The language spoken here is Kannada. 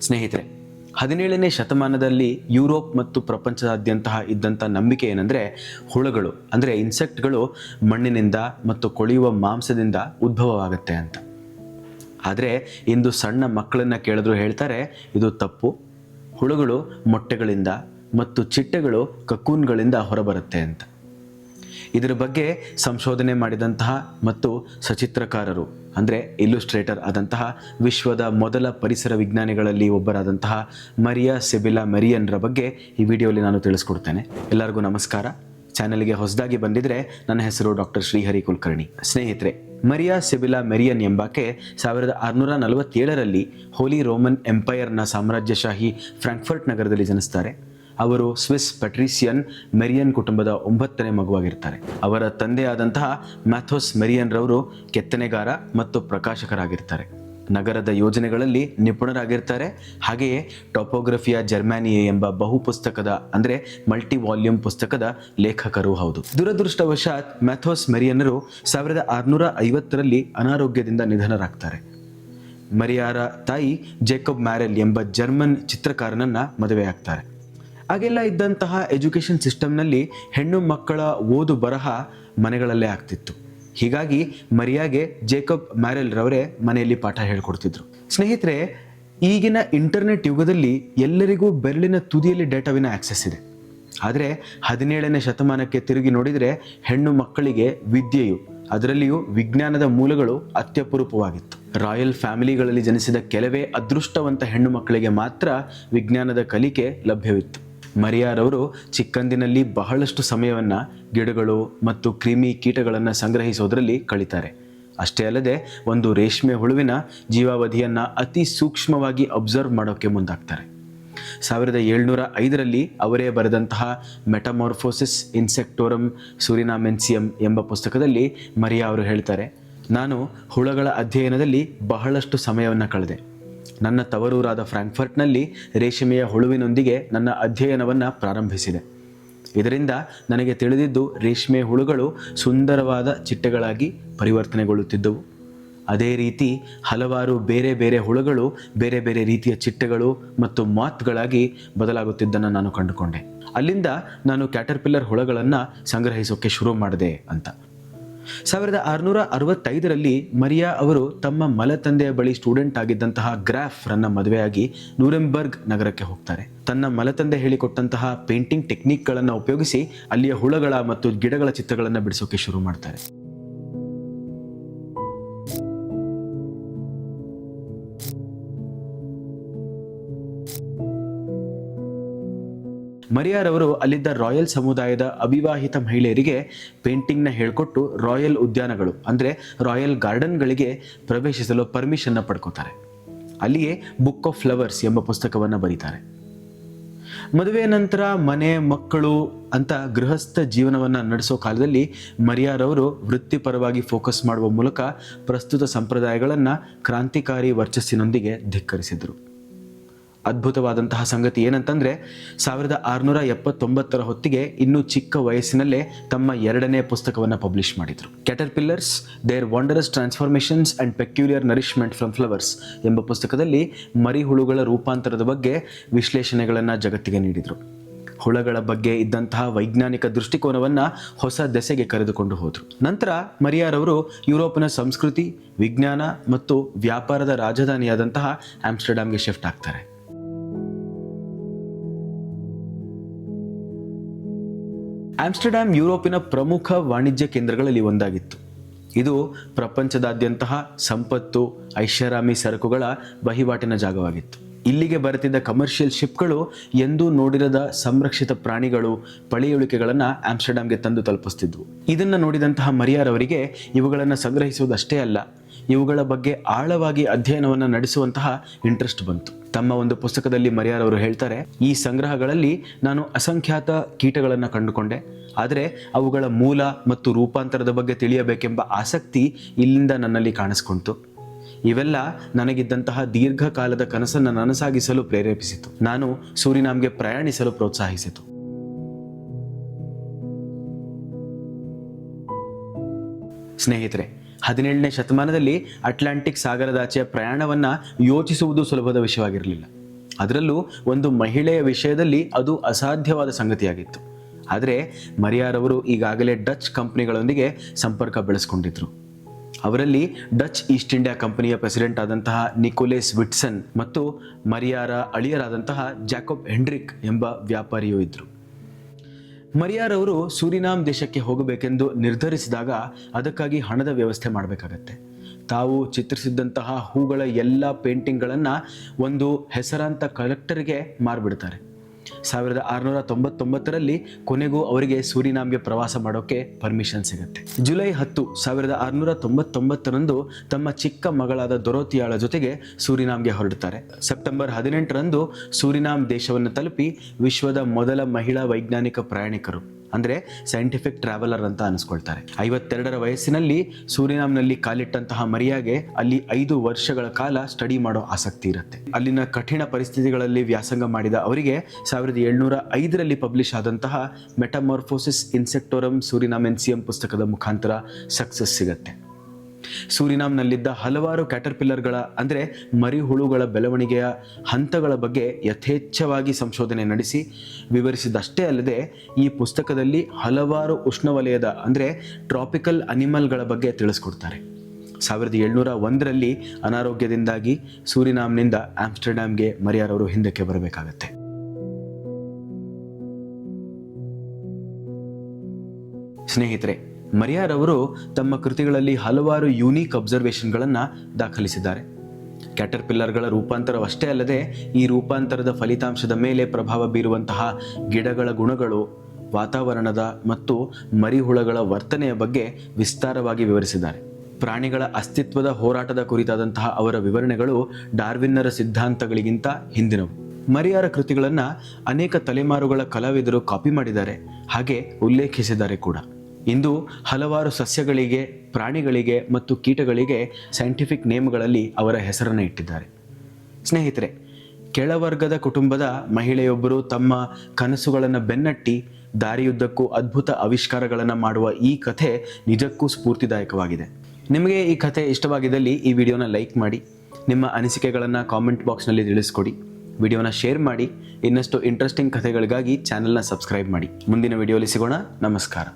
ಸ್ನೇಹಿತರೆ, 17ನೇ ಶತಮಾನದಲ್ಲಿ ಯುರೋಪ್ ಮತ್ತು ಪ್ರಪಂಚದಾದ್ಯಂತ ಇದ್ದಂಥ ನಂಬಿಕೆ ಏನಂದರೆ, ಹುಳುಗಳು ಅಂದರೆ ಇನ್ಸೆಕ್ಟ್ಗಳು ಮಣ್ಣಿನಿಂದ ಮತ್ತು ಕೊಳೆಯುವ ಮಾಂಸದಿಂದ ಉದ್ಭವವಾಗುತ್ತೆ ಅಂತ. ಆದರೆ ಇಂದು ಸಣ್ಣ ಮಕ್ಕಳನ್ನು ಕೇಳಿದ್ರು ಹೇಳ್ತಾರೆ ಇದು ತಪ್ಪು. ಹುಳುಗಳು ಮೊಟ್ಟೆಗಳಿಂದ ಮತ್ತು ಚಿಟ್ಟೆಗಳು ಕಕೂನ್ಗಳಿಂದ ಹೊರಬರುತ್ತೆ ಅಂತ. ಇದರ ಬಗ್ಗೆ ಸಂಶೋಧನೆ ಮಾಡಿದಂತಹ ಮತ್ತು ಸಚಿತ್ರಕಾರರು ಅಂದರೆ ಇಲ್ಲುಸ್ಟ್ರೇಟರ್ ಆದಂತಹ ವಿಶ್ವದ ಮೊದಲ ಪರಿಸರ ವಿಜ್ಞಾನಿಗಳಲ್ಲಿ ಒಬ್ಬರಾದಂತಹ ಮರಿಯಾ ಸಿಬಿಲಾ ಮೆರಿಯನ್ರ ಬಗ್ಗೆ ಈ ವಿಡಿಯೋಲಿ ನಾನು ತಿಳಿಸ್ಕೊಡ್ತೇನೆ. ಎಲ್ಲರಿಗೂ ನಮಸ್ಕಾರ. ಚಾನಲ್ಗೆ ಹೊಸದಾಗಿ ಬಂದಿದ್ರೆ ನನ್ನ ಹೆಸರು ಡಾಕ್ಟರ್ ಶ್ರೀಹರಿ ಕುಲಕರ್ಣಿ. ಸ್ನೇಹಿತರೆ, ಮರಿಯಾ ಸಿಬಿಲಾ ಮೆರಿಯನ್ ಎಂಬಾಕೆ 1647ರಲ್ಲಿ ಹೋಲಿ ರೋಮನ್ ಎಂಪೈರ್ನ ಸಾಮ್ರಾಜ್ಯಶಾಹಿ ಫ್ರಾಂಕ್ಫರ್ಟ್ ನಗರದಲ್ಲಿ ಜನಿಸ್ತಾರೆ. ಅವರು ಸ್ವಿಸ್ ಪಟ್ರಿಸಿಯನ್ ಮೆರಿಯನ್ ಕುಟುಂಬದ 9ನೇ ಮಗುವಾಗಿರ್ತಾರೆ. ಅವರ ತಂದೆಯಾದಂತಹ ಮ್ಯಾಥೋಸ್ ಮೆರಿಯನ್ ರವರು ಕೆತ್ತನೆಗಾರ ಮತ್ತು ಪ್ರಕಾಶಕರಾಗಿರ್ತಾರೆ. ನಗರದ ಯೋಜನೆಗಳಲ್ಲಿ ನಿಪುಣರಾಗಿರ್ತಾರೆ. ಹಾಗೆಯೇ ಟೋಪೋಗ್ರಫಿಯಾ ಜರ್ಮಾನಿಯೆ ಎಂಬ ಬಹು ಪುಸ್ತಕದ ಅಂದರೆ ಮಲ್ಟಿ ವಾಲ್ಯೂಮ್ ಪುಸ್ತಕದ ಲೇಖಕರೂ ಹೌದು. ದುರದೃಷ್ಟವಶಾತ್ ಮ್ಯಾಥೋಸ್ ಮೆರಿಯನ್ನರು 1650ರಲ್ಲಿ ಅನಾರೋಗ್ಯದಿಂದ ನಿಧನರಾಗ್ತಾರೆ. ಮರಿಯಾರ ತಾಯಿ ಜೇಕಬ್ ಮ್ಯಾರೆಲ್ ಎಂಬ ಜರ್ಮನ್ ಚಿತ್ರಕಾರನನ್ನ ಮದುವೆಯಾಗ್ತಾರೆ. ಆಗೆಲ್ಲ ಇದ್ದಂತಹ ಎಜುಕೇಷನ್ ಸಿಸ್ಟಮ್ನಲ್ಲಿ ಹೆಣ್ಣು ಮಕ್ಕಳ ಓದು ಬರಹ ಮನೆಗಳಲ್ಲೇ ಆಗ್ತಿತ್ತು. ಹೀಗಾಗಿ ಮರಿಯಾಗೆ ಜೇಕಬ್ ಮ್ಯಾರೆಲ್ ರವರೇ ಮನೆಯಲ್ಲಿ ಪಾಠ ಹೇಳ್ಕೊಡ್ತಿದ್ರು. ಸ್ನೇಹಿತರೆ, ಈಗಿನ ಇಂಟರ್ನೆಟ್ ಯುಗದಲ್ಲಿ ಎಲ್ಲರಿಗೂ ಬೆರಳಿನ ತುದಿಯಲ್ಲಿ ಡೇಟಾವಿನ ಆಕ್ಸೆಸ್ ಇದೆ. ಆದರೆ 17ನೇ ಶತಮಾನಕ್ಕೆ ತಿರುಗಿ ನೋಡಿದರೆ ಹೆಣ್ಣು ಮಕ್ಕಳಿಗೆ ವಿದ್ಯೆಯು, ಅದರಲ್ಲಿಯೂ ವಿಜ್ಞಾನದ ಮೂಲಗಳು ಅತ್ಯಪರೂಪವಾಗಿತ್ತು. ರಾಯಲ್ ಫ್ಯಾಮಿಲಿಗಳಲ್ಲಿ ಜನಿಸಿದ ಕೆಲವೇ ಅದೃಷ್ಟವಂತ ಹೆಣ್ಣು ಮಕ್ಕಳಿಗೆ ಮಾತ್ರ ವಿಜ್ಞಾನದ ಕಲಿಕೆ ಲಭ್ಯವಿತ್ತು. ಮರಿಯಾರವರು ಚಿಕ್ಕಂದಿನಲ್ಲಿ ಬಹಳಷ್ಟು ಸಮಯವನ್ನು ಗಿಡಗಳು ಮತ್ತು ಕ್ರಿಮಿ ಕೀಟಗಳನ್ನು ಸಂಗ್ರಹಿಸೋದ್ರಲ್ಲಿ ಕಳೀತಾರೆ. ಅಷ್ಟೇ ಅಲ್ಲದೆ ಒಂದು ರೇಷ್ಮೆ ಹುಳುವಿನ ಜೀವಾವಧಿಯನ್ನು ಅತಿ ಸೂಕ್ಷ್ಮವಾಗಿ ಅಬ್ಸರ್ವ್ ಮಾಡೋಕ್ಕೆ ಮುಂದಾಗ್ತಾರೆ. 1705ರಲ್ಲಿ ಅವರೇ ಬರೆದಂತಹ ಮೆಟಮಾರ್ಫೋಸಿಸ್ ಇನ್ಸೆಕ್ಟೋರಮ್ ಸುರಿನಾಮೆನ್ಸಿಯಮ್ ಎಂಬ ಪುಸ್ತಕದಲ್ಲಿ ಮರಿಯಾ ಅವರು ಹೇಳ್ತಾರೆ, ನಾನು ಹುಳಗಳ ಅಧ್ಯಯನದಲ್ಲಿ ಬಹಳಷ್ಟು ಸಮಯವನ್ನು ಕಳೆದೆ. ನನ್ನ ತವರೂರಾದ ಫ್ರಾಂಕ್ಫರ್ಟ್ನಲ್ಲಿ ರೇಷ್ಮೆಯ ಹುಳುವಿನೊಂದಿಗೆ ನನ್ನ ಅಧ್ಯಯನವನ್ನು ಪ್ರಾರಂಭಿಸಿದೆ. ಇದರಿಂದ ನನಗೆ ತಿಳಿದಿದ್ದು ರೇಷ್ಮೆ ಹುಳುಗಳು ಸುಂದರವಾದ ಚಿಟ್ಟೆಗಳಾಗಿ ಪರಿವರ್ತನೆಗೊಳ್ಳುತ್ತಿದ್ದವು. ಅದೇ ರೀತಿ ಹಲವಾರು ಬೇರೆ ಬೇರೆ ಹುಳುಗಳು ಬೇರೆ ಬೇರೆ ರೀತಿಯ ಚಿಟ್ಟೆಗಳು ಮತ್ತು ಮಾತ್ಗಳಾಗಿ ಬದಲಾಗುತ್ತಿದ್ದನ್ನು ನಾನು ಕಂಡುಕೊಂಡೆ. ಅಲ್ಲಿಂದ ನಾನು ಕ್ಯಾಟರ್ಪಿಲ್ಲರ್ ಹುಳುಗಳನ್ನು ಸಂಗ್ರಹಿಸೋಕ್ಕೆ ಶುರು ಮಾಡಿದೆ ಅಂತ. 1665ರಲ್ಲಿ ಮರಿಯಾ ಅವರು ತಮ್ಮ ಮಲತಂದೆಯ ಬಳಿ ಸ್ಟೂಡೆಂಟ್ ಆಗಿದ್ದಂತಹ ಗ್ರಾಫ್ರನ್ನ ಮದುವೆಯಾಗಿ ನ್ಯೂರೆಂಬರ್ಗ್ ನಗರಕ್ಕೆ ಹೋಗ್ತಾರೆ. ತನ್ನ ಮಲತಂದೆ ಹೇಳಿಕೊಟ್ಟಂತಹ ಪೇಂಟಿಂಗ್ ಟೆಕ್ನಿಕ್ಗಳನ್ನು ಉಪಯೋಗಿಸಿ ಅಲ್ಲಿಯ ಹುಳಗಳ ಮತ್ತು ಗಿಡಗಳ ಚಿತ್ರಗಳನ್ನು ಬಿಡಿಸೋಕೆ ಶುರು ಮಾಡ್ತಾರೆ. ಮರಿಯಾರವರು ಅಲ್ಲಿದ್ದ ರಾಯಲ್ ಸಮುದಾಯದ ಅವಿವಾಹಿತ ಮಹಿಳೆಯರಿಗೆ ಪೇಂಟಿಂಗ್ನ ಹೇಳಿಕೊಟ್ಟು ರಾಯಲ್ ಉದ್ಯಾನಗಳು ಅಂದರೆ ರಾಯಲ್ ಗಾರ್ಡನ್ಗಳಿಗೆ ಪ್ರವೇಶಿಸಲು ಪರ್ಮಿಷನ್ನ ಪಡ್ಕೋತಾರೆ. ಅಲ್ಲಿಯೇ ಬುಕ್ ಆಫ್ ಫ್ಲವರ್ಸ್ ಎಂಬ ಪುಸ್ತಕವನ್ನು ಬರೀತಾರೆ. ಮದುವೆಯ ನಂತರ ಮನೆ ಮಕ್ಕಳು ಅಂತ ಗೃಹಸ್ಥ ಜೀವನವನ್ನು ನಡೆಸೋ ಕಾಲದಲ್ಲಿ ಮರಿಯಾರವರು ವೃತ್ತಿಪರವಾಗಿ ಫೋಕಸ್ ಮಾಡುವ ಮೂಲಕ ಪ್ರಸ್ತುತ ಸಂಪ್ರದಾಯಗಳನ್ನು ಕ್ರಾಂತಿಕಾರಿ ವರ್ಚಸ್ಸಿನೊಂದಿಗೆ ಧಿಕ್ಕರಿಸಿದರು. ಅದ್ಭುತವಾದಂತಹ ಸಂಗತಿ ಏನಂತಂದರೆ 1679ರ ಹೊತ್ತಿಗೆ ಇನ್ನೂ ಚಿಕ್ಕ ವಯಸ್ಸಿನಲ್ಲೇ ತಮ್ಮ 2ನೇ ಪುಸ್ತಕವನ್ನು ಪಬ್ಲಿಷ್ ಮಾಡಿದರು. Caterpillars their wondrous transformations and peculiar nourishment from flowers ಎಂಬ ಪುಸ್ತಕದಲ್ಲಿ ಮರಿಹುಳುಗಳ ರೂಪಾಂತರದ ಬಗ್ಗೆ ವಿಶ್ಲೇಷಣೆಗಳನ್ನು ಜಗತ್ತಿಗೆ ನೀಡಿದರು. ಹುಳಗಳ ಬಗ್ಗೆ ಇದ್ದಂತಹ ವೈಜ್ಞಾನಿಕ ದೃಷ್ಟಿಕೋನವನ್ನು ಹೊಸ ದೆಸೆಗೆ ಕರೆದುಕೊಂಡು ಹೋದರು. ನಂತರ ಮರಿಯಾರವರು ಯುರೋಪಿನ ಸಂಸ್ಕೃತಿ, ವಿಜ್ಞಾನ ಮತ್ತು ವ್ಯಾಪಾರದ ರಾಜಧಾನಿಯಾದಂತಹ ಆಮ್ಸ್ಟರ್ಡ್ಯಾಮ್ಗೆ ಶಿಫ್ಟ್ ಆಗ್ತಾರೆ. ಆಮ್ಸ್ಟರ್ಡ್ಯಾಮ್ ಯುರೋಪಿನ ಪ್ರಮುಖ ವಾಣಿಜ್ಯ ಕೇಂದ್ರಗಳಲ್ಲಿ ಒಂದಾಗಿತ್ತು. ಇದು ಪ್ರಪಂಚದಾದ್ಯಂತಹ ಸಂಪತ್ತು, ಐಷಾರಾಮಿ ಸರಕುಗಳ ವಹಿವಾಟಿನ ಜಾಗವಾಗಿತ್ತು. ಇಲ್ಲಿಗೆ ಬರುತ್ತಿದ್ದ ಕಮರ್ಷಿಯಲ್ ಶಿಪ್ಗಳು ಎಂದೂ ನೋಡಿರದ ಸಂರಕ್ಷಿತ ಪ್ರಾಣಿಗಳು, ಪಳೆಯುಳಿಕೆಗಳನ್ನು ಆಮ್ಸ್ಟರ್ಡ್ಯಾಮ್ಗೆ ತಂದು ತಲುಪಿಸ್ತಿದ್ವು. ಇದನ್ನು ನೋಡಿದಂತಹ ಮರಿಯಾರವರಿಗೆ ಇವುಗಳನ್ನು ಸಂಗ್ರಹಿಸುವುದಷ್ಟೇ ಅಲ್ಲ, ಇವುಗಳ ಬಗ್ಗೆ ಆಳವಾಗಿ ಅಧ್ಯಯನವನ್ನು ನಡೆಸುವಂತಹ ಇಂಟ್ರೆಸ್ಟ್ ಬಂತು. ತಮ್ಮ ಒಂದು ಪುಸ್ತಕದಲ್ಲಿ ಮರಿಯಾರವರು ಹೇಳ್ತಾರೆ, ಈ ಸಂಗ್ರಹಗಳಲ್ಲಿ ನಾನು ಅಸಂಖ್ಯಾತ ಕೀಟಗಳನ್ನು ಕಂಡುಕೊಂಡೆ. ಆದರೆ ಅವುಗಳ ಮೂಲ ಮತ್ತು ರೂಪಾಂತರದ ಬಗ್ಗೆ ತಿಳಿಯಬೇಕೆಂಬ ಆಸಕ್ತಿ ಇಲ್ಲಿಂದ ನನ್ನಲ್ಲಿ ಕಾಣಿಸ್ಕೊಂತು. ಇವೆಲ್ಲ ನನಗಿದ್ದಂತಹ ದೀರ್ಘಕಾಲದ ಕನಸನ್ನು ನನಸಾಗಿಸಲು ಪ್ರೇರೇಪಿಸಿತು. ನಾನು ಸೂರಿನಾಮ್ಗೆ ಪ್ರಯಾಣಿಸಲು ಪ್ರೋತ್ಸಾಹಿಸಿತು. ಸ್ನೇಹಿತರೆ, 17ನೇ ಶತಮಾನದಲ್ಲಿ ಅಟ್ಲಾಂಟಿಕ್ ಸಾಗರದಾಚೆಯ ಪ್ರಯಾಣವನ್ನು ಯೋಚಿಸುವುದು ಸುಲಭದ ವಿಷಯವಾಗಿರಲಿಲ್ಲ. ಅದರಲ್ಲೂ ಒಂದು ಮಹಿಳೆಯ ವಿಷಯದಲ್ಲಿ ಅದು ಅಸಾಧ್ಯವಾದ ಸಂಗತಿಯಾಗಿತ್ತು. ಆದರೆ ಮರಿಯಾರವರು ಈಗಾಗಲೇ ಡಚ್ ಕಂಪನಿಗಳೊಂದಿಗೆ ಸಂಪರ್ಕ ಬೆಳೆಸ್ಕೊಂಡಿದ್ರು. ಅವರಲ್ಲಿ ಡಚ್ ಈಸ್ಟ್ ಇಂಡಿಯಾ ಕಂಪನಿಯ ಪ್ರೆಸಿಡೆಂಟ್ ಆದಂತಹ ನಿಕೋಲೆಸ್ ವಿಟ್ಸನ್ ಮತ್ತು ಮರಿಯಾರ ಅಳಿಯರಾದಂತಹ ಜಾಕೋಬ್ ಹೆಂಡ್ರಿಕ್ ಎಂಬ ವ್ಯಾಪಾರಿಯೂ ಇದ್ದರು. ಮರಿಯಾರವರು ಸೂರಿನಾಮ್ ದೇಶಕ್ಕೆ ಹೋಗಬೇಕೆಂದು ನಿರ್ಧರಿಸಿದಾಗ ಅದಕ್ಕಾಗಿ ಹಣದ ವ್ಯವಸ್ಥೆ ಮಾಡಬೇಕಾಗತ್ತೆ. ತಾವು ಚಿತ್ರಿಸಿದ್ದಂತಹ ಹೂಗಳ ಎಲ್ಲ ಪೇಂಟಿಂಗ್ಗಳನ್ನು ಒಂದು ಹೆಸರಾಂತ ಕಲೆಕ್ಟರ್ಗೆ ಮಾರಿಬಿಡ್ತಾರೆ. 1699ರಲ್ಲಿ ಕೊನೆಗೂ ಅವರಿಗೆ ಸೂರಿನಾಮ್ಗೆ ಪ್ರವಾಸ ಮಾಡೋಕ್ಕೆ ಪರ್ಮಿಷನ್ ಸಿಗುತ್ತೆ. ಜುಲೈ 10, 1699ರಂದು ತಮ್ಮ ಚಿಕ್ಕ ಮಗಳಾದ ದೊರೋತಿಯಾಳ ಜೊತೆಗೆ ಸೂರಿನಾಮ್ಗೆ ಹೊರಡ್ತಾರೆ. ಸೆಪ್ಟೆಂಬರ್ 18ರಂದು ಸೂರಿನಾಮ್ ದೇಶವನ್ನು ತಲುಪಿ ವಿಶ್ವದ ಮೊದಲ ಮಹಿಳಾ ವೈಜ್ಞಾನಿಕ ಪ್ರಯಾಣಿಕರು ಅಂದರೆ ಸೈಂಟಿಫಿಕ್ ಟ್ರಾವೆಲರ್ ಅಂತ ಅನಿಸ್ಕೊಳ್ತಾರೆ. 52ರ ವಯಸ್ಸಿನಲ್ಲಿ ಸೂರಿನಾಮ್ನಲ್ಲಿ ಕಾಲಿಟ್ಟಂತಹ ಮರಿಯಾಗೆ ಅಲ್ಲಿ 5 ವರ್ಷಗಳ ಕಾಲ ಸ್ಟಡಿ ಮಾಡೋ ಆಸಕ್ತಿ ಇರುತ್ತೆ. ಅಲ್ಲಿನ ಕಠಿಣ ಪರಿಸ್ಥಿತಿಗಳಲ್ಲಿ ವ್ಯಾಸಂಗ ಮಾಡಿದ ಅವರಿಗೆ 1705ರಲ್ಲಿ ಪಬ್ಲಿಷ್ ಆದಂತಹ ಮೆಟಮಾರ್ಫೋಸಿಸ್ ಇನ್ಸೆಕ್ಟೋರಮ್ ಸೂರಿನಾಮೆನ್ಸಿಯಂ ಪುಸ್ತಕದ ಮುಖಾಂತರ ಸಕ್ಸಸ್ ಸಿಗತ್ತೆ. ಸೂರಿನಾಮ್ನಲ್ಲಿದ್ದ ಹಲವಾರು ಕ್ಯಾಟರ್ಪಿಲ್ಲರ್ಗಳ ಅಂದರೆ ಮರಿಹುಳುಗಳ ಬೆಳವಣಿಗೆಯ ಹಂತಗಳ ಬಗ್ಗೆ ಯಥೇಚ್ಛವಾಗಿ ಸಂಶೋಧನೆ ನಡೆಸಿ ವಿವರಿಸಿದಷ್ಟೇ ಅಲ್ಲದೆ ಈ ಪುಸ್ತಕದಲ್ಲಿ ಹಲವಾರು ಉಷ್ಣವಲಯದ ಅಂದರೆ ಟ್ರಾಪಿಕಲ್ ಅನಿಮಲ್ಗಳ ಬಗ್ಗೆ ತಿಳಿಸ್ಕೊಡ್ತಾರೆ. 1701ರಲ್ಲಿ ಅನಾರೋಗ್ಯದಿಂದಾಗಿ ಸೂರಿನಾಮ್ನಿಂದ ಆಮ್ಸ್ಟರ್ಡ್ಯಾಮ್ಗೆ ಮರಿಯಾರವರು ಹಿಂದಕ್ಕೆ ಬರಬೇಕಾಗತ್ತೆ. ಸ್ನೇಹಿತರೆ, ಮರಿಯಾರವರು ತಮ್ಮ ಕೃತಿಗಳಲ್ಲಿ ಹಲವಾರು ಯೂನಿಕ್ ಅಬ್ಸರ್ವೇಷನ್ಗಳನ್ನು ದಾಖಲಿಸಿದ್ದಾರೆ. ಕ್ಯಾಟರ್ಪಿಲ್ಲರ್ಗಳ ರೂಪಾಂತರವಷ್ಟೇ ಅಲ್ಲದೆ ಈ ರೂಪಾಂತರದ ಫಲಿತಾಂಶದ ಮೇಲೆ ಪ್ರಭಾವ ಬೀರುವಂತಹ ಗಿಡಗಳ ಗುಣಗಳು, ವಾತಾವರಣದ ಮತ್ತು ಮರಿಹುಳಗಳ ವರ್ತನೆಯ ಬಗ್ಗೆ ವಿಸ್ತಾರವಾಗಿ ವಿವರಿಸಿದ್ದಾರೆ. ಪ್ರಾಣಿಗಳ ಅಸ್ತಿತ್ವದ ಹೋರಾಟದ ಕುರಿತಾದಂತಹ ಅವರ ವಿವರಣೆಗಳು ಡಾರ್ವಿನ್ನರ ಸಿದ್ಧಾಂತಗಳಿಗಿಂತ ಹಿಂದಿನವು. ಮರಿಯಾರ ಕೃತಿಗಳನ್ನು ಅನೇಕ ತಲೆಮಾರುಗಳ ಕಲಾವಿದರು ಕಾಪಿ ಮಾಡಿದ್ದಾರೆ, ಹಾಗೆ ಉಲ್ಲೇಖಿಸಿದ್ದಾರೆ ಕೂಡ. ಇಂದು ಹಲವಾರು ಸಸ್ಯಗಳಿಗೆ, ಪ್ರಾಣಿಗಳಿಗೆ ಮತ್ತು ಕೀಟಗಳಿಗೆ ಸೈಂಟಿಫಿಕ್ ನೇಮ್ಗಳಲ್ಲಿ ಅವರ ಹೆಸರನ್ನು ಇಟ್ಟಿದ್ದಾರೆ. ಸ್ನೇಹಿತರೆ, ಕೆಳವರ್ಗದ ಕುಟುಂಬದ ಮಹಿಳೆಯೊಬ್ಬರು ತಮ್ಮ ಕನಸುಗಳನ್ನು ಬೆನ್ನಟ್ಟಿ ದಾರಿಯುದ್ದಕ್ಕೂ ಅದ್ಭುತ ಆವಿಷ್ಕಾರಗಳನ್ನು ಮಾಡುವ ಈ ಕಥೆ ನಿಜಕ್ಕೂ ಸ್ಫೂರ್ತಿದಾಯಕವಾಗಿದೆ. ನಿಮಗೆ ಈ ಕಥೆ ಇಷ್ಟವಾಗಿದ್ದಲ್ಲಿ ಈ ವಿಡಿಯೋನ ಲೈಕ್ ಮಾಡಿ, ನಿಮ್ಮ ಅನಿಸಿಕೆಗಳನ್ನು ಕಾಮೆಂಟ್ ಬಾಕ್ಸ್ನಲ್ಲಿ ತಿಳಿಸ್ಕೊಡಿ, ವಿಡಿಯೋನ ಶೇರ್ ಮಾಡಿ. ಇನ್ನಷ್ಟು ಇಂಟ್ರೆಸ್ಟಿಂಗ್ ಕಥೆಗಳಿಗಾಗಿ ಚಾನೆಲ್ನ ಸಬ್ಸ್ಕ್ರೈಬ್ ಮಾಡಿ. ಮುಂದಿನ ವಿಡಿಯೋಲಿ ಸಿಗೋಣ. ನಮಸ್ಕಾರ.